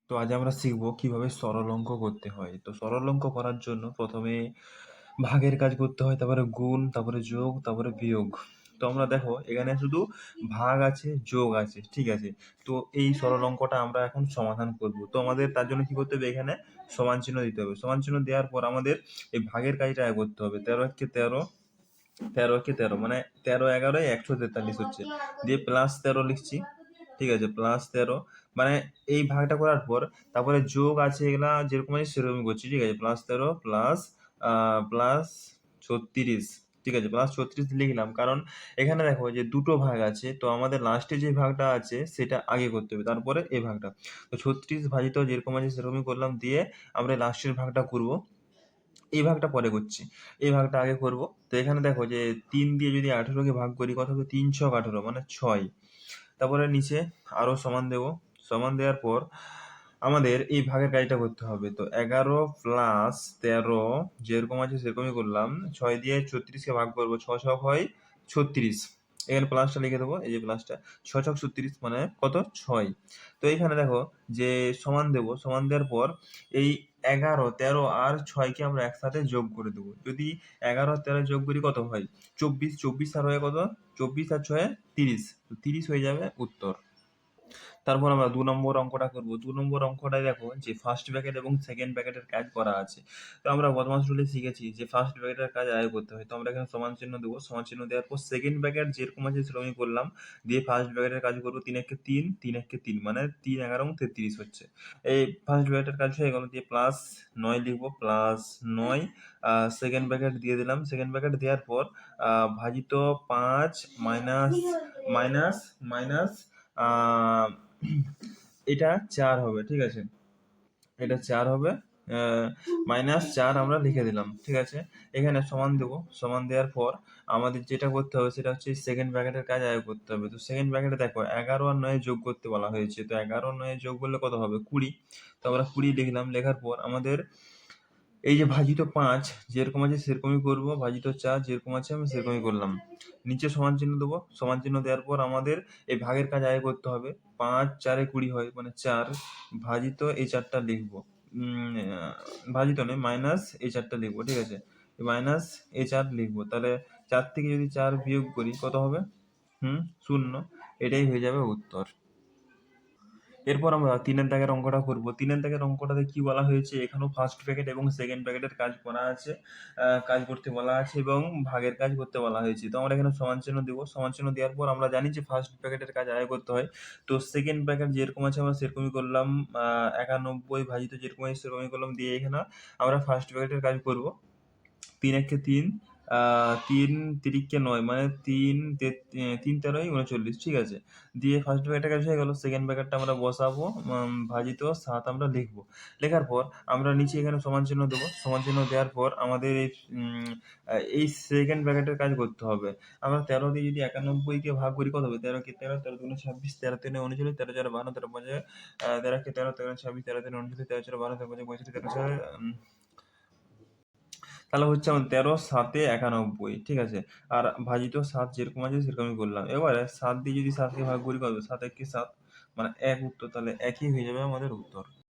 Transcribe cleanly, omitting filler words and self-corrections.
তো আজ আমরা শিখবো কিভাবে সরল অঙ্ক করতে হয়। তো সরল অঙ্ক করার জন্য প্রথমে ভাগের কাজ করতে হয়, তারপরে গুণ, তারপরে যোগ, তারপরে বিয়োগ। তো আমরা দেখো এখানে শুধু ভাগ আছে, যোগ আছে, ঠিক আছে। তো এই সরল অঙ্কটা আমরা এখন সমাধান করব। তো আমাদের তার জন্য কি করতে হবে, এখানে সমান চিহ্ন দিতে হবে। সমান চিহ্ন দেওয়ার পর আমাদের এই ভাগের কাজটা আগে করতে হবে। 13 একে 13 মানে 13 11 143 হচ্ছে, দিয়ে +13 লিখছি, ঠিক আছে, +13 মানে এই ভাগটা করার পর তারপরে যোগ আছে, এগুলা যেরকম আছে সেরকমই করছি, ঠিক আছে। +13 প্লাস 36, ঠিক আছে, +36 লিখলাম, কারণ এখানে দেখো যে দুটো ভাগ আছে, তো আমাদের লাস্টে যে ভাগটা আছে সেটা আগে করতে হবে, তারপরে এই ভাগটা। তো 36 ভাজিত যেরকম আছে সেরকমই করলাম, দিয়ে আমরা লাস্টের ভাগটা করব, এই ভাগটা পরে করছি, এই ভাগটা আগে করব। তো এখানে দেখো যে 3 দিয়ে যদি 18কে ভাগ করি, কত হবে, 3 ছক 18 মানে 6। তারপরে নিচে আরো সমান দেব, সমান দেওয়ার পর আমাদের এই ভাগের কাজটা করতে হবে। তো 11 + 13 যেরকম আছে সেরকমই করলাম, 6 দিয়ে 36কে ভাগ করবো, 6 ছক হয় 36, এখানে প্লাসটা লিখে দেবো, এই যে প্লাসটা, 6 ছক 36 মানে কত, 6। তো এইখানে দেখো যে সমান দেব, সমান দেওয়ার পর এই 11 13 আর 6কে আমরা একসাথে যোগ করে দেবো। যদি 11 13 যোগ করি কত হয়, 24, 24 আর হয় কত, 24 আর 6 30, তো 30 হয়ে যাবে উত্তর। তারপর আমরা 2 নম্বর অঙ্কটা করব। 2 নম্বর অঙ্কটায় দেখো যে ফার্স্ট ব্র্যাকেট এবং সেকেন্ড ব্র্যাকেটের কাজ করা আছে। তো আমরা বদমাস রুলে শিখেছি যে ফার্স্ট ব্র্যাকেটের কাজ আগে করতে হয়। তো আমরা এখানে সমান চিহ্ন দেবো, সমান চিহ্ন দেওয়ার পর সেকেন্ড ব্র্যাকেট যেরকম আছে সেরকমই করলাম, দিয়ে ফার্স্ট ব্র্যাকেটের কাজ করবো। 3 একে 3, 3 একে 3 মানে 3 11 33 হচ্ছে। এই ফার্স্ট ব্র্যাকেটের কাজ হয়ে গেল, দিয়ে +9 লিখবো, +9। সেকেন্ড ব্র্যাকেট দিয়ে দিলাম, সেকেন্ড ব্র্যাকেট দেওয়ার পর ভাজিত 5 মাইনাস মাইনাস মাইনাস এটা 4 হবে, ঠিক আছে, এটা 4 হবে, -4 আমরা লিখে দিলাম, ঠিক আছে। এখানে সমান দেবো, সমান দেওয়ার পর আমাদের যেটা করতে হবে সেটা হচ্ছে সেকেন্ড ব্র্যাকেটের কাজ আগে করতে হবে। তো সেকেন্ড ব্র্যাকেটে দেখো 11 আর 9 যোগ করতে বলা হয়েছে, তো 11 আর 9 যোগ করলে কত হবে, 20। তো আমরা 20 লিখলাম, লেখার পর আমাদের এই যে ভাজিত 5 যেরকম আছে সেরকমই করব, ভাজিত 4 যেরকম আছে আমি সেরকমই করলাম, নিচে সমান চিহ্ন দেবো। সমান চিহ্ন দেওয়ার পর আমাদের এই ভাগের কাজ আগে করতে হবে। 5 4 এ 20 হয়, মানে 4 ভাজিত এই 4টা লিখবো, ভাজিত নয় মাইনাস এই 4টা লিখবো, ঠিক আছে, মাইনাস এই 4 লিখবো। তাহলে 4 থেকে যদি 4 বিয়োগ করি কত হবে, 0। এটাই হয়ে যাবে উত্তর। এরপর আমরা 3-এর দাগের অঙ্কটা করব। 3-এর দাগের অঙ্কটাতে কি বলা হয়েছে, এখানেও ফার্স্ট ব্র্যাকেট এবং সেকেন্ড ব্র্যাকেটের কাজ করা আছে, কাজ করতে বলা আছে এবং ভাগের কাজ করতে বলা হয়েছে। তো আমরা এখানে সমান চিহ্ন দেবো, সমান চিহ্ন দেওয়ার পর আমরা জানি যে ফার্স্ট ব্র্যাকেটের কাজ আগে করতে হয়। তো সেকেন্ড ব্র্যাকেট যেরকম আছে আমরা সেরকমই করলাম, 91 ভাজিত যেরকম আছে সেরকমই করলাম, দিয়ে এখানে আমরা ফার্স্ট ব্র্যাকেটের কাজ করব। 3 একে 3, 3 তিরিকে 9 মানে 3 3 13 39, ঠিক আছে। দিয়ে ফার্স্ট ব্র্যাকেটের কাজ হয়ে গেল, সেকেন্ড ব্র্যাকেটটা আমরা বসাবো, ভাজিত 7 আমরা লিখবো। লেখার পর আমরা নিচে এখানে সমান চিহ্ন দেবো, সমান চিহ্ন দেওয়ার পর আমাদের এই সেকেন্ড ব্র্যাকেটের কাজ করতে হবে। আমরা 13 দিয়ে যদি 91কে ভাগ করি কত হবে, 13 কে 13, 13 দুগুণে 26, 13 তিনে 39, 13 4 12, 13 5 13 কে 13, 13 26, 13 3 39, 13 4 12, 13 5 35, 13 4 তাহলে হচ্ছে আমার 13 7 91, ঠিক আছে। আর ভাজিত 7 যেরকম আছে সেরকমই করলাম। এবারে 7 দিয়ে যদি 7কে ভাগ করি কত, 7 একে 7 মানে 1 উত্তর, তাহলে একই হয়ে যাবে আমাদের উত্তর।